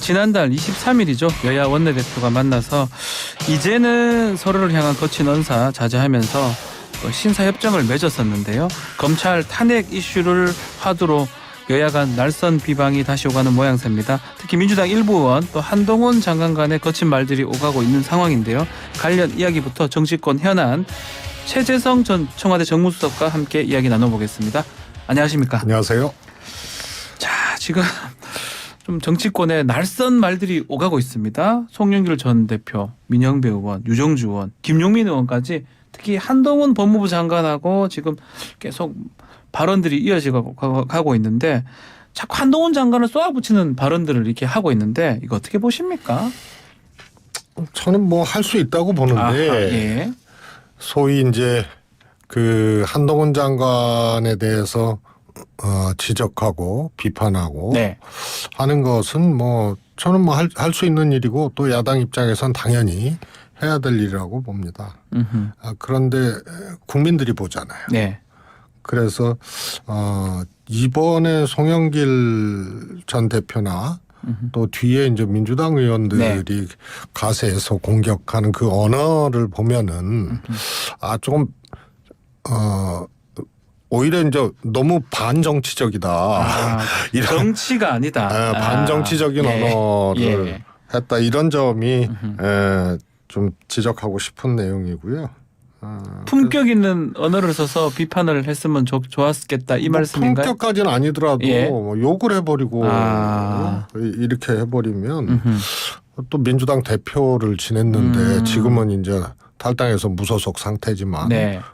지난달 23일이죠. 여야 원내대표가 만나서 이제는 서로를 향한 거친 언사 자제하면서 신사협정을 맺었었는데요. 검찰 탄핵 이슈를 화두로 여야 간 날선 비방이 다시 오가는 모양새입니다. 특히 민주당 일부 의원 또 한동훈 장관 간의 거친 말들이 오가고 있는 상황인데요. 관련 이야기부터 정치권 현안 최재성 전 청와대 정무수석과 함께 이야기 나눠보겠습니다. 안녕하십니까? 안녕하세요. 자, 지금 좀 정치권에 날선 말들이 오가고 있습니다. 송영길 전 대표, 민영배 의원, 유정주 의원, 김용민 의원까지 특히 한동훈 법무부 장관하고 지금 계속 발언들이 이어지고 가고 있는데 자꾸 한동훈 장관을 쏘아붙이는 발언들을 이렇게 하고 있는데 이거 어떻게 보십니까? 저는 뭐 할 수 있다고 보는데 예. 소위 이제 그 한동훈 장관에 대해서 지적하고 비판하고 네. 하는 것은 뭐 저는 뭐 할 수 있는 일이고 또 야당 입장에선 당연히 해야 될 일이라고 봅니다. 그런데 국민들이 보잖아요. 네. 그래서 이번에 송영길 전 대표나 또 뒤에 이제 민주당 의원들이 네. 가세해서 공격하는 그 언어를 보면은 조금 오히려 이제 너무 반정치적이다. 이런 정치가 아니다. 반정치적인 예. 언어를 했다. 이런 점이 좀 지적하고 싶은 내용이고요. 품격 있는 언어를 써서 비판을 했으면 좋았겠다 이 말씀인가요? 품격까지는 아니더라도 뭐 욕을 해버리고 이렇게 해버리면 또 민주당 대표를 지냈는데 지금은 이제 탈당해서 무소속 상태지만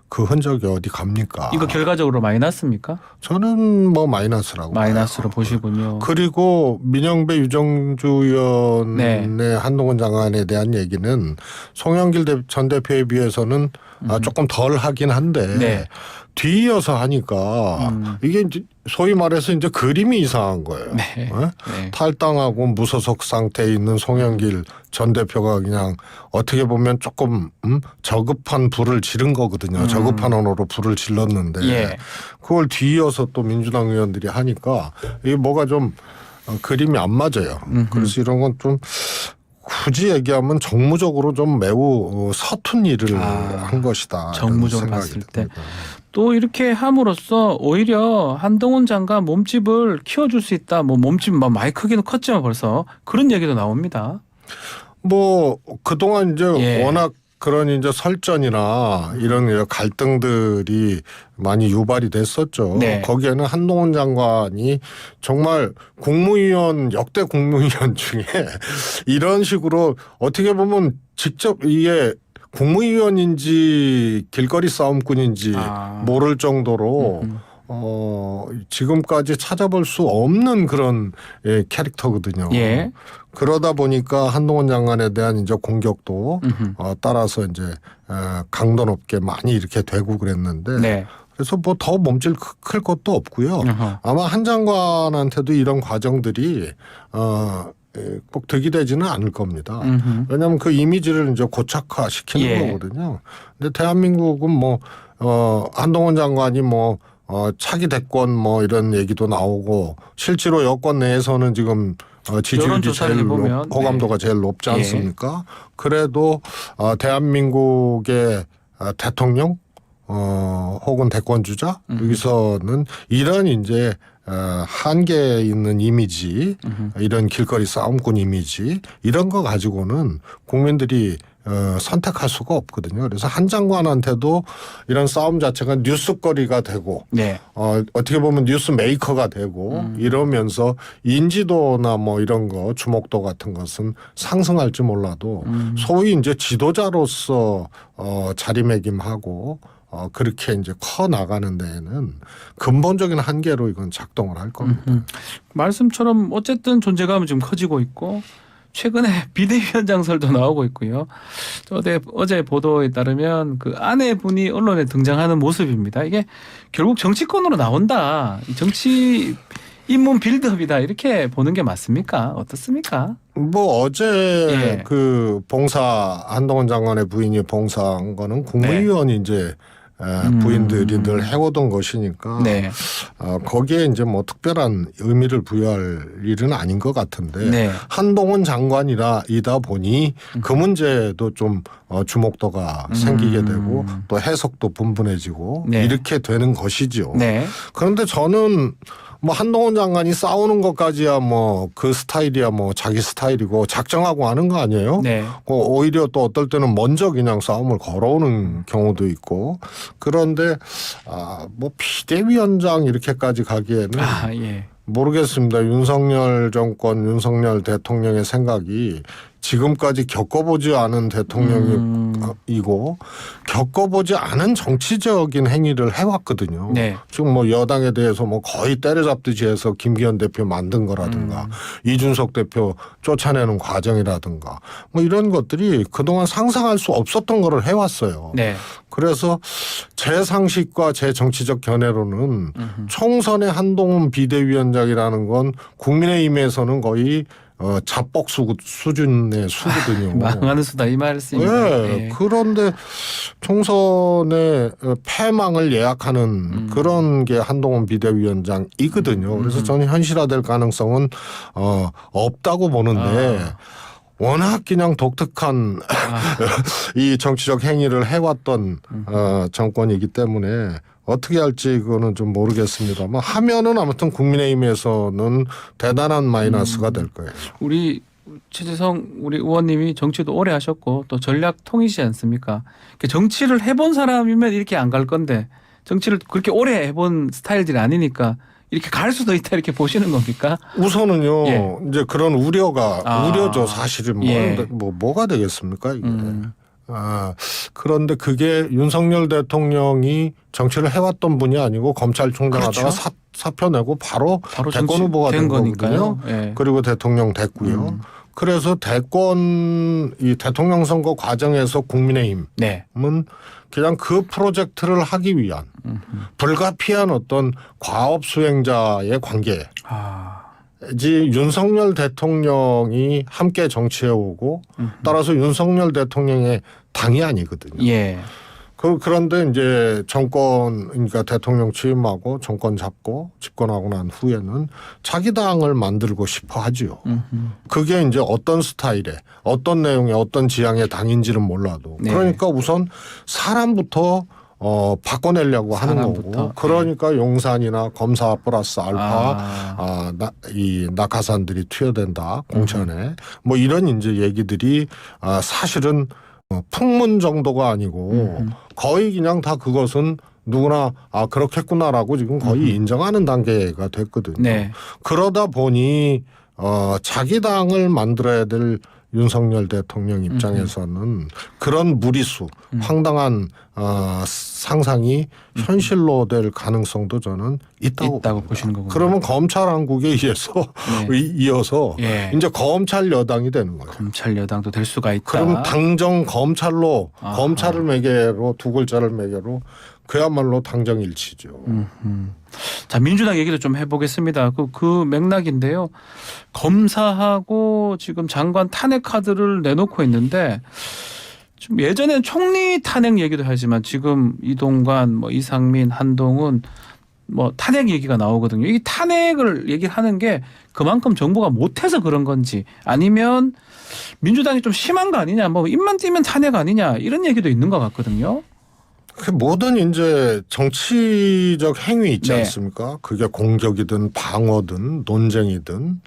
그 흔적이 어디 갑니까? 이거 결과적으로 마이너스입니까? 저는 뭐 마이너스라고 마이너스로 봐요. 보시군요. 그리고 민영배 유정주 의원의 한동훈 장관에 대한 얘기는 송영길 전 대표에 비해서는 조금 덜 하긴 한데 뒤이어서 하니까 이게 이제 소위 말해서 이제 그림이 이상한 거예요. 탈당하고 무소속 상태에 있는 송영길 전 대표가 그냥 어떻게 보면 조금 저급한 불을 지른 거거든요. 저급한 언어로 불을 질렀는데 그걸 뒤이어서 또 민주당 의원들이 하니까 이게 뭐가 좀 그림이 안 맞아요. 그래서 이런 건 좀 굳이 얘기하면 정무적으로 좀 매우 서툰 일을 한 것이다. 정무적으로 봤을 때. 또 이렇게 함으로써 오히려 한동훈 장관 몸집을 키워줄 수 있다. 뭐 몸집 많이 크기는 컸지만 벌써 그런 얘기도 나옵니다. 뭐 그동안 이제 워낙 그런 이제 설전이나 이런 갈등들이 많이 유발이 됐었죠. 거기에는 한동훈 장관이 정말 국무위원 역대 국무위원 중에 이런 식으로 어떻게 보면 직접 이게 국무위원인지 길거리 싸움꾼인지 모를 정도로 지금까지 찾아볼 수 없는 그런 캐릭터거든요. 그러다 보니까 한동훈 장관에 대한 이제 공격도 따라서 이제 강도 높게 많이 이렇게 되고 그랬는데 그래서 뭐 더 몸질 클 것도 없고요. 아마 한 장관한테도 이런 과정들이 꼭 득이 되지는 않을 겁니다. 왜냐하면 그 이미지를 이제 고착화시키는 거거든요. 근데 대한민국은 뭐 한동훈 장관이 뭐 차기 대권 뭐 이런 얘기도 나오고 실제로 여권 내에서는 지금 지지율이 제일 호감도가 제일 높지 않습니까? 그래도 대한민국의 대통령 혹은 대권 주자 여기서는 이런 이제 한계에 있는 이미지 이런 길거리 싸움꾼 이미지 이런 거 가지고는 국민들이 선택할 수가 없거든요. 그래서 한 장관한테도 이런 싸움 자체가 뉴스거리가 되고 어떻게 보면 뉴스 메이커가 되고 이러면서 인지도나 뭐 이런 거 주목도 같은 것은 상승할지 몰라도 소위 이제 지도자로서 자리매김하고 그렇게 이제 커 나가는 데에는 근본적인 한계로 이건 작동을 할 겁니다. 말씀처럼 어쨌든 존재감은 지금 커지고 있고 최근에 비대위원장설도 나오고 있고요. 어제 보도에 따르면 그 아내분이 언론에 등장하는 모습입니다. 이게 결국 정치권으로 나온다. 정치 인문 빌드업이다 이렇게 보는 게 맞습니까? 어떻습니까? 뭐 어제 그 한동훈 장관의 부인이 봉사한 거는 국무위원이 이제 부인들이 늘 해오던 것이니까 네. 거기에 이제 뭐 특별한 의미를 부여할 일은 아닌 것 같은데 네. 한동훈 장관이다 보니 그 문제도 좀 주목도가 생기게 되고 또 해석도 분분해지고 네. 이렇게 되는 것이죠. 네. 그런데 저는 뭐 한동훈 장관이 싸우는 것까지야 뭐 그 스타일이야 뭐 자기 스타일이고 작정하고 하는 거 아니에요? 네. 오히려 또 어떨 때는 먼저 그냥 싸움을 걸어오는 경우도 있고 그런데 뭐 비대위원장 이렇게까지 가기에는 예. 모르겠습니다. 윤석열 정권, 윤석열 대통령의 생각이 지금까지 겪어보지 않은 대통령이고 겪어보지 않은 정치적인 행위를 해왔거든요. 네. 지금 뭐 여당에 대해서 뭐 거의 때려잡듯이 해서 김기현 대표 만든 거라든가 이준석 대표 쫓아내는 과정이라든가 뭐 이런 것들이 그동안 상상할 수 없었던 거를 해왔어요. 네. 그래서 제 상식과 제 정치적 견해로는 총선의 한동훈 비대위원장이라는 건 국민의힘에서는 거의 자뻑 수준의 수거든요. 망하는 수다 이 말씀입니다. 네. 네. 그런데 총선의 패망을 예약하는 그런 게 한동훈 비대위원장이거든요. 그래서 저는 현실화될 가능성은 없다고 보는데 워낙 그냥 독특한 이 정치적 행위를 해왔던 정권이기 때문에 어떻게 할지 그거는 좀 모르겠습니다만 하면은 아무튼 국민의힘에서는 대단한 마이너스가 될 거예요. 우리 최재성 우리 의원님이 정치도 오래 하셨고 또 전략통이시지 않습니까? 정치를 해본 사람이면 이렇게 안 갈 건데 정치를 그렇게 오래 해본 스타일들이 아니니까 이렇게 갈 수도 있다 이렇게 보시는 겁니까? 우선은요. 예. 이제 그런 우려죠. 사실은 예. 뭐가 되겠습니까 이게. 그런데 그게 윤석열 대통령이 정치를 해왔던 분이 아니고 검찰총장 하다가 그렇죠. 사표 내고 바로 대권 후보가 된 거거든요. 예. 그리고 대통령 됐고요. 그래서 이 대통령 선거 과정에서 국민의힘은 네. 그냥 그 프로젝트를 하기 위한 불가피한 어떤 과업 수행자의 관계. 윤석열 대통령이 함께 정치해 오고 따라서 윤석열 대통령의 당이 아니거든요. 예. 그런데 이제 그러니까 대통령 취임하고 정권 잡고 집권하고 난 후에는 자기 당을 만들고 싶어 하지요. 그게 이제 어떤 스타일의 어떤 내용의 어떤 지향의 당인지는 몰라도 네. 그러니까 우선 사람부터 바꿔내려고 하는 거고 그러니까 용산이나 검사 플러스 알파 이 낙하산들이 투여된다 공천에 뭐 이런 이제 얘기들이 사실은 풍문 정도가 아니고 거의 그냥 다 그것은 누구나 그렇겠구나라고 지금 거의 인정하는 단계가 됐거든요. 네. 그러다 보니 자기 당을 만들어야 될 윤석열 대통령 입장에서는 그런 무리수, 황당한 상상이 현실로 될 가능성도 저는 있다고 보시는 거군요. 그러면 검찰 왕국에 이어서 예. 이제 검찰 여당이 되는 거예요. 검찰 여당도 될 수가 있다. 그럼 당정 검찰로 검찰을 매개로 두 글자를 매개로 그야말로 당정일치죠. 자, 민주당 얘기를 좀 해보겠습니다. 그 맥락인데요. 검사하고 지금 장관 탄핵 카드를 내놓고 있는데 좀 예전엔 총리 탄핵 얘기도 하지만 지금 이동관, 뭐 이상민, 한동훈 뭐 탄핵 얘기가 나오거든요. 이 탄핵을 얘기하는 게 그만큼 정부가 못해서 그런 건지 아니면 민주당이 좀 심한 거 아니냐, 뭐 입만 띄면 탄핵 아니냐 이런 얘기도 있는 것 같거든요. 그 모든 이제 정치적 행위 있지 네. 않습니까? 그게 공격이든 방어든 논쟁이든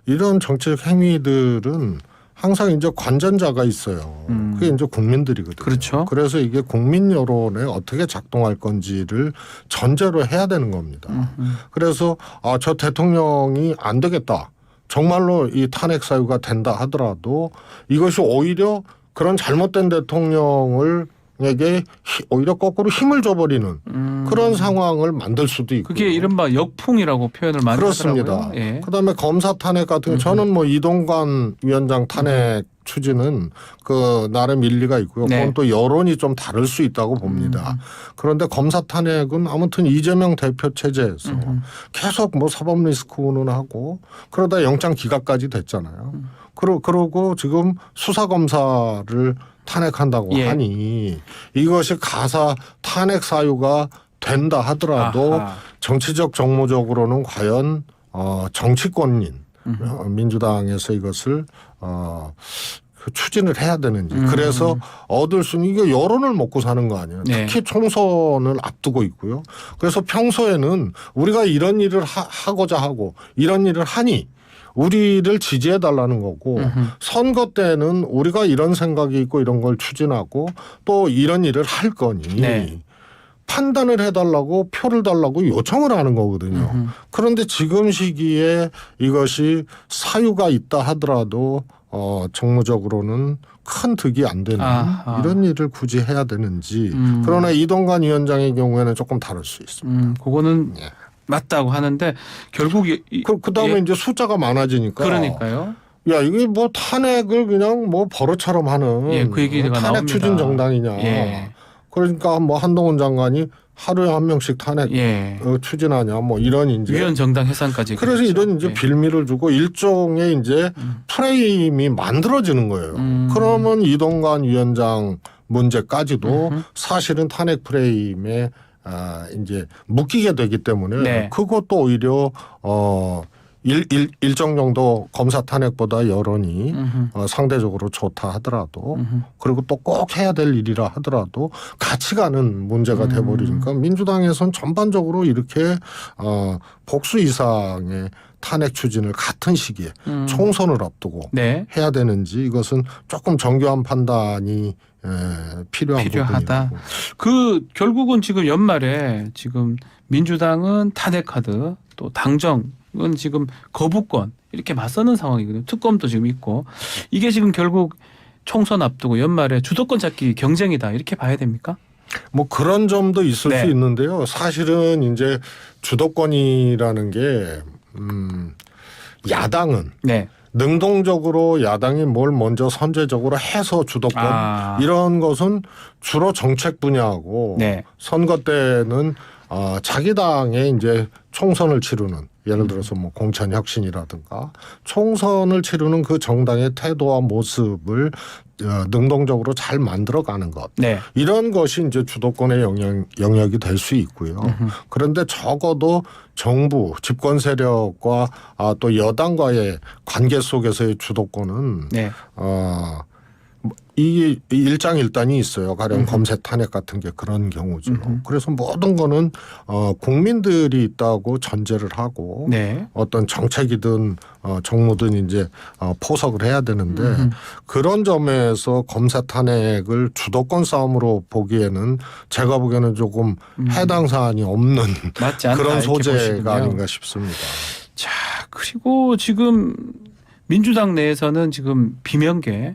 이런 정치적 행위들은 항상 이제 관전자가 있어요. 그게 이제 국민들이거든요. 그렇죠. 그래서 이게 국민 여론에 어떻게 작동할 건지를 전제로 해야 되는 겁니다. 그래서 저 대통령이 안 되겠다. 정말로 이 탄핵 사유가 된다 하더라도 이것이 오히려 그런 잘못된 대통령을 에게 오히려 거꾸로 힘을 줘버리는 그런 상황을 만들 수도 있고 그게 이른바 역풍이라고 표현을 많이 그렇습니다. 하더라고요. 예. 그다음에 검사 탄핵 같은 경우 저는 뭐 이동관 위원장 탄핵 추진은 그 나름 일리가 있고요. 네. 그건 또 여론이 좀 다를 수 있다고 봅니다. 그런데 검사 탄핵은 아무튼 이재명 대표 체제에서 계속 뭐 사법 리스크 운운하고 그러다 영장 기각까지 됐잖아요. 그러고 지금 수사 검사를 탄핵한다고 예. 하니 이것이 가사 탄핵 사유가 된다 하더라도 아하. 정치적 정무적으로는 과연 정치권인 민주당에서 이것을 추진을 해야 되는지. 그래서 얻을 수는 이게 여론을 먹고 사는 거 아니에요. 네. 특히 총선을 앞두고 있고요. 그래서 평소에는 우리가 이런 일을 하고자 하고 이런 일을 하니 우리를 지지해 달라는 거고 선거 때는 우리가 이런 생각이 있고 이런 걸 추진하고 또 이런 일을 할 거니 네. 판단을 해달라고 표를 달라고 요청을 하는 거거든요. 그런데 지금 시기에 이것이 사유가 있다 하더라도 정무적으로는 큰 득이 안 되는 아하. 이런 일을 굳이 해야 되는지. 그러나 이동관 위원장의 경우에는 조금 다를 수 있습니다. 그거는 예. 맞다고 하는데 결국 그다음에 예. 이제 숫자가 많아지니까. 그러니까요. 야 이게 뭐 탄핵을 그냥 뭐 버릇처럼 하는 예, 그 얘기가 탄핵 나옵니다. 추진 정당이냐. 예. 그러니까 뭐 한동훈 장관이 하루에 한 명씩 탄핵 예. 추진하냐 뭐 이런 이제 위원 정당 해산까지. 그래서 그랬죠. 이런 이제 예. 빌미를 주고 일종의 이제 프레임이 만들어지는 거예요. 그러면 이동관 위원장 문제까지도 사실은 탄핵 프레임에 이제 묶이게 되기 때문에 네. 그것도 오히려 일정 정도 검사 탄핵보다 여론이 상대적으로 좋다 하더라도 그리고 또 꼭 해야 될 일이라 하더라도 같이 가는 문제가 돼버리니까 민주당에선 전반적으로 이렇게 복수 이상의 탄핵 추진을 같은 시기에 총선을 앞두고 네. 해야 되는지 이것은 조금 정교한 판단이 필요하다. 부분이고. 그 결국은 지금 연말에 지금 민주당은 탄핵 카드 또 당정은 지금 거부권 이렇게 맞서는 상황이거든요. 특검도 지금 있고 이게 지금 결국 총선 앞두고 연말에 주도권 잡기 경쟁이다 이렇게 봐야 됩니까? 뭐 그런 점도 있을 네. 수 있는데요. 사실은 이제 주도권이라는 게 야당은 네. 능동적으로 야당이 뭘 먼저 선제적으로 해서 주도권 이런 것은 주로 정책 분야하고 네. 선거 때는 자기 당의 이제 총선을 치르는 예를 들어서 뭐 공천혁신이라든가 총선을 치르는 그 정당의 태도와 모습을 능동적으로 잘 만들어가는 것. 네. 이런 것이 이제 주도권의 영역이 될 수 있고요. 그런데 적어도 정부, 집권 세력과 또 여당과의 관계 속에서의 주도권은 네. 이 일장일단이 있어요. 가령 검색 탄핵 같은 게 그런 경우죠. 그래서 모든 거는 국민들이 있다고 전제를 하고 네. 어떤 정책이든 정무든 이제 포석을 해야 되는데 그런 점에서 검색 탄핵을 주도권 싸움으로 보기에는 제가 보기에는 조금 해당 사안이 없는 맞지 않다, 그런 이렇게 소재가 보시군요. 아닌가 싶습니다. 자, 그리고 지금 민주당 내에서는 지금 비명계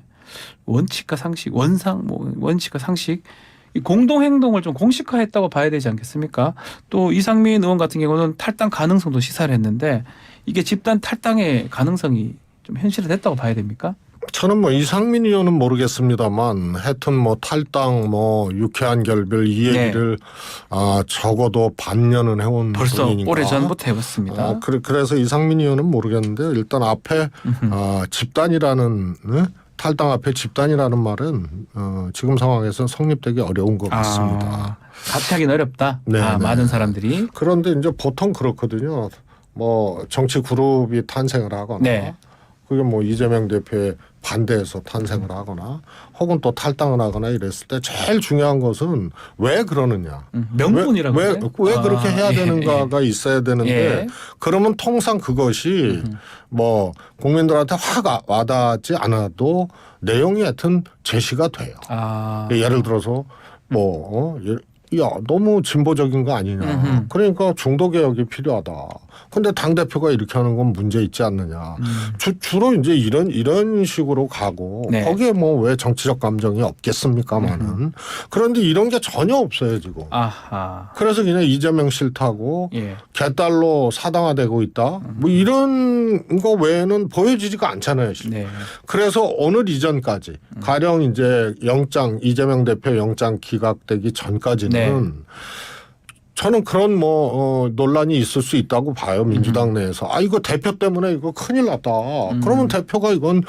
원칙과 상식, 원칙과 상식 이 공동 행동을 좀 공식화했다고 봐야 되지 않겠습니까? 또 이상민 의원 같은 경우는 탈당 가능성도 시사를 했는데 이게 집단 탈당의 가능성이 좀 현실화됐다고 봐야 됩니까? 저는 뭐 이상민 의원은 모르겠습니다만 하여튼 뭐 탈당 뭐 유쾌한 결별 이 얘기를 적어도 반년은 해온 벌써 분이니까. 오래전부터 해봤습니다. 그래서 이상민 의원은 모르겠는데 일단 앞에 집단이라는 탈당 앞에 집단이라는 말은 지금 상황에서 성립되기 어려운 것 같습니다. 합의하기는 어렵다. 네, 네. 많은 사람들이. 그런데 이제 보통 그렇거든요. 뭐 정치 그룹이 탄생을 하거나 네. 그게 뭐 이재명 대표에 반대해서 탄생을 하거나 혹은 또 탈당을 하거나 이랬을 때 제일 중요한 것은 왜 그러느냐. 명분이라고 왜 그렇게 해야 되는가가 있어야 되는데 예. 그러면 통상 그것이 뭐 국민들한테 확 와닿지 않아도 내용이 하여튼 제시가 돼요. 예를 들어서 뭐 야 너무 진보적인 거 아니냐. 그러니까 중도 개혁이 필요하다. 근데 당 대표가 이렇게 하는 건 문제 있지 않느냐. 주로 이제 이런 식으로 가고 네. 거기에 뭐 왜 정치적 감정이 없겠습니까만은. 그런데 이런 게 전혀 없어요 지금. 그래서 그냥 이재명 싫다고 예. 개딸로 사당화되고 있다. 뭐 이런 거 외에는 보여지지가 않잖아요. 네. 그래서 오늘 이전까지 가령 이제 이재명 대표 영장 기각되기 전까지는. 네. 저는 그런 논란이 있을 수 있다고 봐요. 민주당 내에서. 이거 대표 때문에 이거 큰일 났다. 그러면 대표가 이건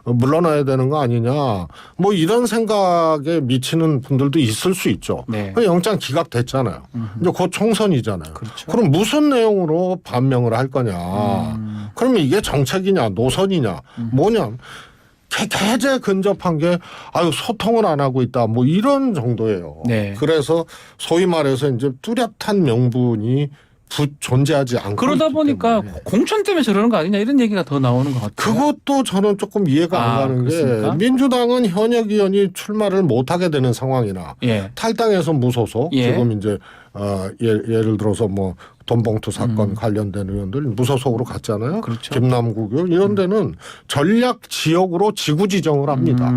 물러나야 되는 거 아니냐. 뭐 이런 생각에 미치는 분들도 있을 수 있죠. 네. 영장 기각됐잖아요. 이제 곧 총선이잖아요. 그렇죠. 그럼 무슨 내용으로 반명을 할 거냐. 그러면 이게 정책이냐 노선이냐 뭐냐. 개제 근접한 게 소통을 안 하고 있다 뭐 이런 정도예요. 네. 그래서 소위 말해서 이제 뚜렷한 명분이 존재하지 않고 그러다 보니까 때문에. 공천 때문에 저러는 거 아니냐 이런 얘기가 더 나오는 것 같아요. 그것도 저는 조금 이해가 안 가는 그렇습니까? 게 민주당은 현역 의원이 출마를 못하게 되는 상황이나 예. 탈당해서 무소속 예. 지금 이제 예를 들어서 뭐 돈봉투 사건 관련된 의원들 무소속으로 갔잖아요. 그렇죠. 김남국 의원 이런 데는 전략 지역으로 지구 지정을 합니다.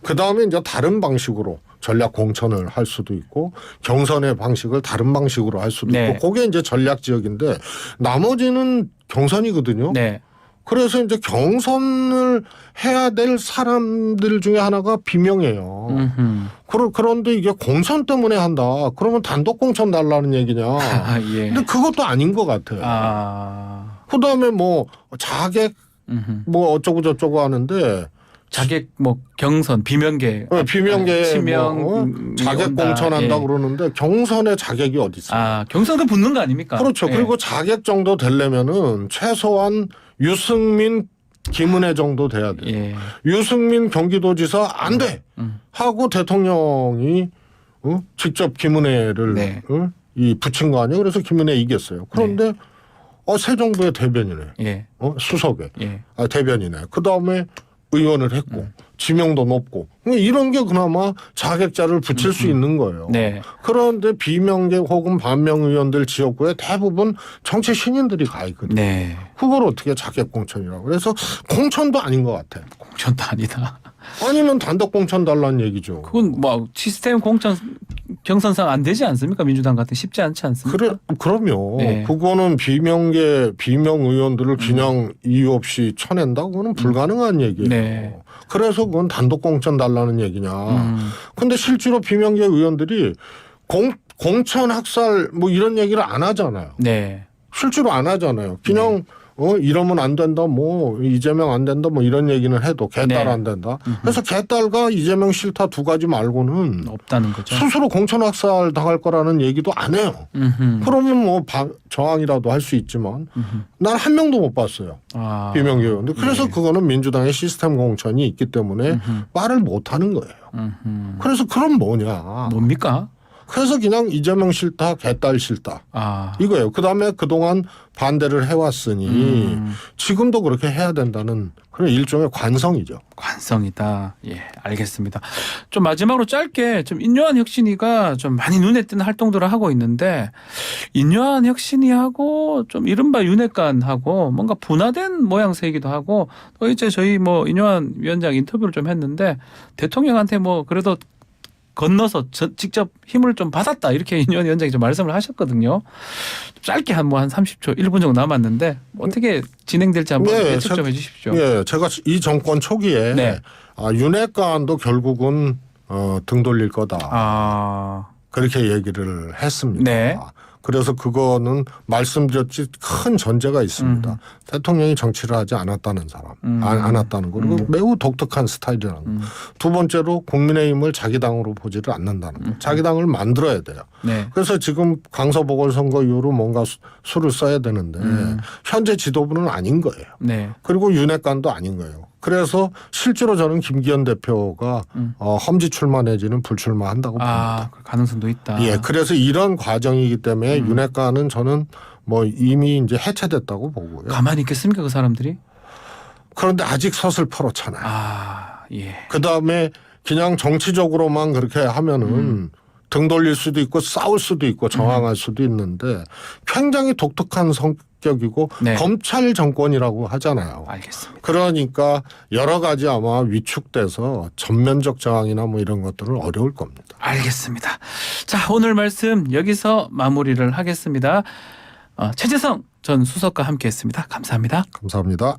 그다음에 이제 다른 방식으로 전략 공천을 할 수도 있고 경선의 방식을 다른 방식으로 할 수도 네. 있고 그게 이제 전략 지역인데 나머지는 경선이거든요. 네. 그래서 이제 경선을 해야 될 사람들 중에 하나가 비명이에요. 그런데 이게 공천 때문에 한다. 그러면 단독 공천 달라는 얘기냐. 예. 근데 그것도 아닌 것 같아요. 그다음에 뭐 자객 뭐 어쩌고 저쩌고 하는데 자객 뭐 경선 비명계 비명계 치명 자객 온다. 공천한다 예. 그러는데 경선에 자객이 어디 있어요? 경선도 붙는 거 아닙니까? 그렇죠. 예. 그리고 자객 정도 되려면은 최소한 유승민 김은혜 정도 돼야 돼요. 예. 유승민 경기도지사 안 돼 하고 대통령이 직접 김은혜를 네. 붙인 거 아니에요. 그래서 김은혜 이겼어요. 그런데 새 정부의 대변이네. 예. 수석에 예. 대변이네. 그다음에 의원을 했고 지명도 높고 이런 게 그나마 자격자를 붙일 수 있는 거예요. 네. 그런데 비명계 혹은 반명 의원들 지역구에 대부분 정치 신인들이 가 있거든요. 네. 그걸 어떻게 자격 공천이라고. 그래서 공천도 아닌 것 같아. 공천도 아니다. 아니면 단독 공천 달라는 얘기죠. 그건 뭐 시스템 공천 경선상 안 되지 않습니까? 민주당 같은 쉽지 않지 않습니까? 그럼요. 네. 그거는 비명 의원들을 그냥 이유 없이 쳐낸다? 그거는 불가능한 얘기예요. 네. 그래서 그건 단독 공천 달라는 얘기냐. 근데 실제로 비명계 의원들이 공천 학살 뭐 이런 얘기를 안 하잖아요. 네. 실제로 안 하잖아요. 그냥 이러면 안 된다, 뭐 이재명 안 된다, 뭐 이런 얘기는 해도 개딸 네. 안 된다. 그래서 개딸과 이재명 싫다 두 가지 말고는 없다는 거죠. 스스로 공천 학살 당할 거라는 얘기도 안 해요. 그러면 뭐 저항이라도 할 수 있지만 난 한 명도 못 봤어요. 비명계 의원들. 그래서 그거는 민주당의 시스템 공천이 있기 때문에 말을 못 하는 거예요. 그래서 그럼 뭐냐. 뭡니까? 그래서 그냥 이재명 싫다, 개딸 싫다. 이거예요. 그다음에 그동안 반대를 해왔으니 지금도 그렇게 해야 된다는 그런 일종의 관성이죠. 관성이다. 예, 알겠습니다. 좀 마지막으로 짧게 좀 인요한 혁신위가 좀 많이 눈에 띄는 활동들을 하고 있는데 인요한 혁신위하고 좀 이른바 윤핵관하고 뭔가 분화된 모양새이기도 하고 또 이제 저희 뭐 인요한 위원장 인터뷰를 좀 했는데 대통령한테 뭐 그래도 건너서 직접 힘을 좀 받았다 이렇게 인요한 위원장이 좀 말씀을 하셨거든요. 짧게 한 30초 1분 정도 남았는데 어떻게 진행될지 한번 예측 좀 해 주십시오. 예, 제가 이 정권 초기에 윤핵관도 결국은 등 돌릴 거다. 그렇게 얘기를 했습니다. 네. 그래서 그거는 말씀드렸지 큰 전제가 있습니다. 대통령이 정치를 하지 않았다는 사람, 않았다는 거. 그리고 매우 독특한 스타일이라는 거. 두 번째로 국민의힘을 자기 당으로 보지를 않는다는 거. 자기 당을 만들어야 돼요. 네. 그래서 지금 강서보궐선거 이후로 뭔가 수를 써야 되는데 현재 지도부는 아닌 거예요. 네. 그리고 윤핵관도 아닌 거예요. 그래서 실제로 저는 김기현 대표가 험지 출마 내지는 불출마한다고 봅니다. 그 가능성도 있다. 예, 그래서 이런 과정이기 때문에 윤핵관은 저는 뭐 이미 이제 해체됐다고 보고요. 가만히 있겠습니까, 그 사람들이? 그런데 아직 섯을 펄었잖아요. 예. 그 다음에 그냥 정치적으로만 그렇게 하면은 등 돌릴 수도 있고 싸울 수도 있고 저항할 수도 있는데 굉장히 독특한 성격이고 검찰 정권이라고 하잖아요. 알겠습니다. 그러니까 여러 가지 아마 위축돼서 전면적 저항이나 뭐 이런 것들은 어려울 겁니다. 알겠습니다. 자, 오늘 말씀 여기서 마무리를 하겠습니다. 최재성 전 수석과 함께했습니다. 감사합니다. 감사합니다.